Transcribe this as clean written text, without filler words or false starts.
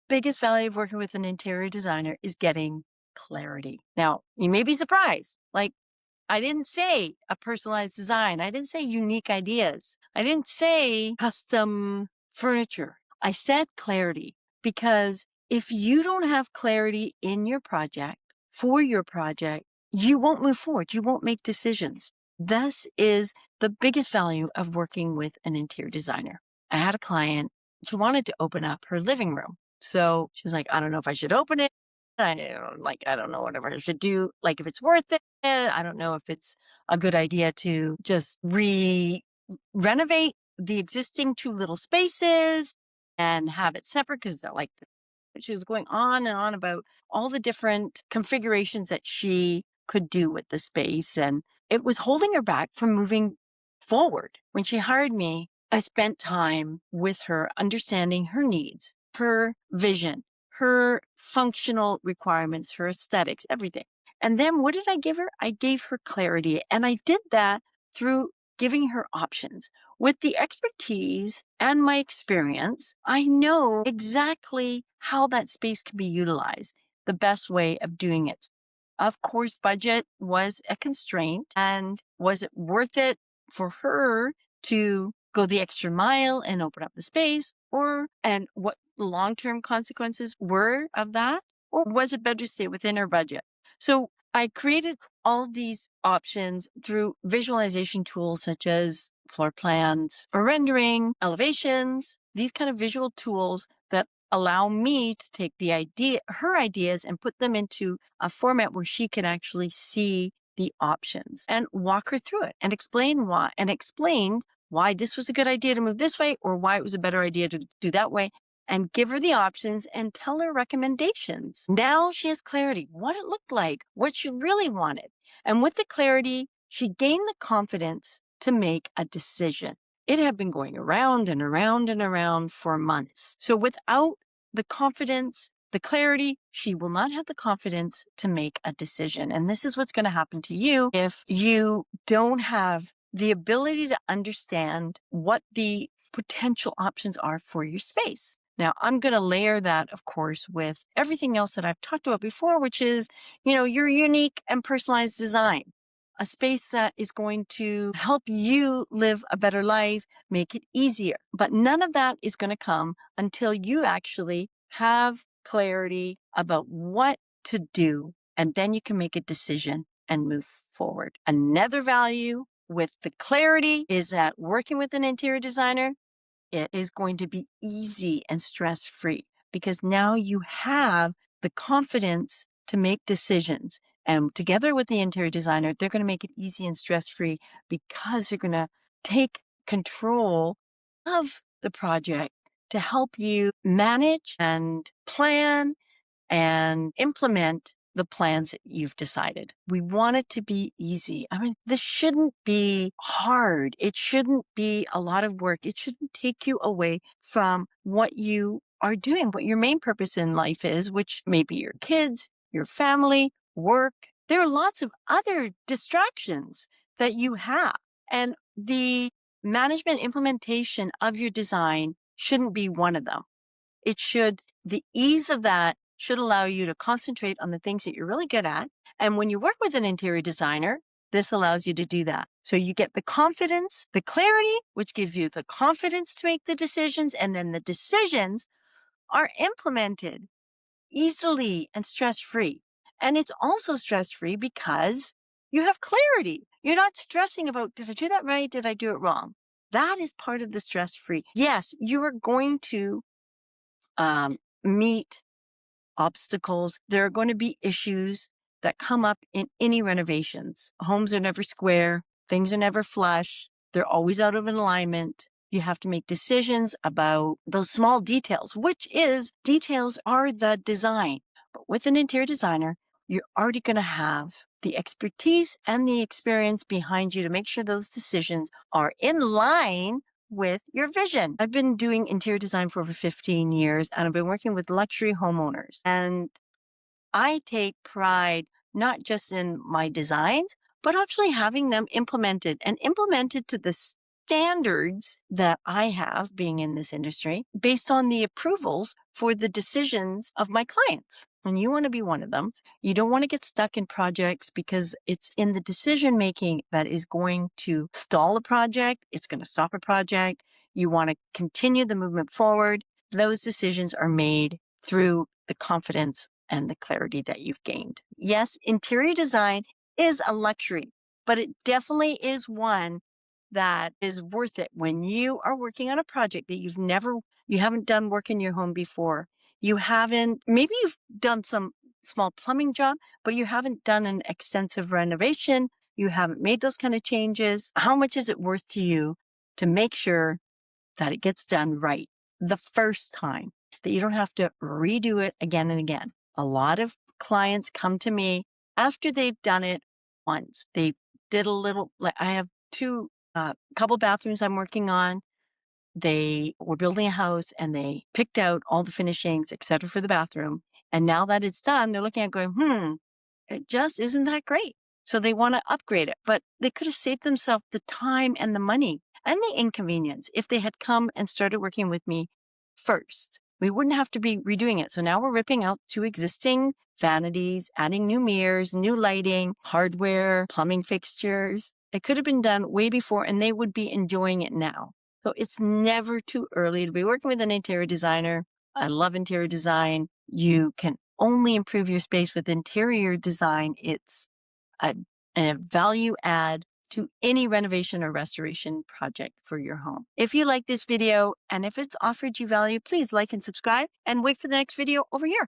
biggest value of working with an interior designer is getting clarity. Now, you may be surprised. Like, I didn't say a personalized design. I didn't say unique ideas. I didn't say custom furniture. I said clarity because if you don't have clarity in your project, for your project, you won't move forward. You won't make decisions. This is the biggest value of working with an interior designer. I had a client, she wanted to open up her living room. So she's like, I don't know if I should open it. I don't know whatever I should do. Like if it's worth it. I don't know if it's a good idea to just renovate the existing two little spaces and have it separate because like she was going on and on about all the different configurations that she could do with the space. And it was holding her back from moving forward. When she hired me, I spent time with her, understanding her needs, her vision, her functional requirements, her aesthetics, everything. And then what did I give her? I gave her clarity. And I did that through giving her options. With the expertise and my experience, I know exactly how that space can be utilized, the best way of doing it. Of course, budget was a constraint. And was it worth it for her to go the extra mile and open up the space? And what the long-term consequences were of that? Or was it better to stay within her budget? So I created all these options through visualization tools such as floor plans or rendering, elevations, these kind of visual tools that allow me to take her ideas and put them into a format where she can actually see the options and walk her through it and explained why this was a good idea to move this way or why it was a better idea to do that way, and give her the options and tell her recommendations. Now she has clarity, what it looked like, what she really wanted. And with the clarity, she gained the confidence to make a decision. It had been going around and around and around for months. So without the confidence, the clarity, she will not have the confidence to make a decision. And this is what's going to happen to you if you don't have the ability to understand what the potential options are for your space. Now, I'm going to layer that, of course, with everything else that I've talked about before, which is, your unique and personalized design, a space that is going to help you live a better life, make it easier. But none of that is going to come until you actually have clarity about what to do, and then you can make a decision and move forward. Another value with the clarity is that working with an interior designer, it is going to be easy and stress-free because now you have the confidence to make decisions. And together with the interior designer, they're going to make it easy and stress-free because they're going to take control of the project to help you manage and plan and implement the plans that you've decided. We want it to be easy. I mean, this shouldn't be hard. It shouldn't be a lot of work. It shouldn't take you away from what you are doing, what your main purpose in life is, which may be your kids, your family, work. There are lots of other distractions that you have. And the management implementation of your design shouldn't be one of them. The ease of that should allow you to concentrate on the things that you're really good at. And when you work with an interior designer, this allows you to do that. So you get the confidence, the clarity, which gives you the confidence to make the decisions. And then the decisions are implemented easily and stress-free. And it's also stress-free because you have clarity. You're not stressing about, did I do that right? Did I do it wrong? That is part of the stress-free. Yes, you are going to meet obstacles. There are going to be issues that come up in any renovations. Homes are never square. Things are never flush. They're always out of alignment. You have to make decisions about those small details, details are the design. But with an interior designer, you're already going to have the expertise and the experience behind you to make sure those decisions are in line with your vision. I've been doing interior design for over 15 years, and I've been working with luxury homeowners. And I take pride not just in my designs, but actually having them implemented to the standards that I have being in this industry based on the approvals for the decisions of my clients. And you want to be one of them. You don't want to get stuck in projects because it's in the decision making that is going to stall a project. It's going to stop a project. You want to continue the movement forward. Those decisions are made through the confidence and the clarity that you've gained. Yes, interior design is a luxury, but it definitely is one that is worth it when you are working on a project that you haven't done work in your home before. Maybe you've done some small plumbing job, but you haven't done an extensive renovation. You haven't made those kind of changes. How much is it worth to you to make sure that it gets done right the first time, that you don't have to redo it again and again? A lot of clients come to me after they've done it once. They did I have couple bathrooms I'm working on. They were building a house and they picked out all the finishings, etc., for the bathroom. And now that it's done, they're looking at it going, it just isn't that great. So they want to upgrade it, but they could have saved themselves the time and the money and the inconvenience if they had come and started working with me first. We wouldn't have to be redoing it. So now we're ripping out 2 existing vanities, adding new mirrors, new lighting, hardware, plumbing fixtures. It could have been done way before and they would be enjoying it now. So it's never too early to be working with an interior designer. I love interior design. You can only improve your space with interior design. It's a value add to any renovation or restoration project for your home. If you like this video and if it's offered you value, please like and subscribe and wait for the next video over here.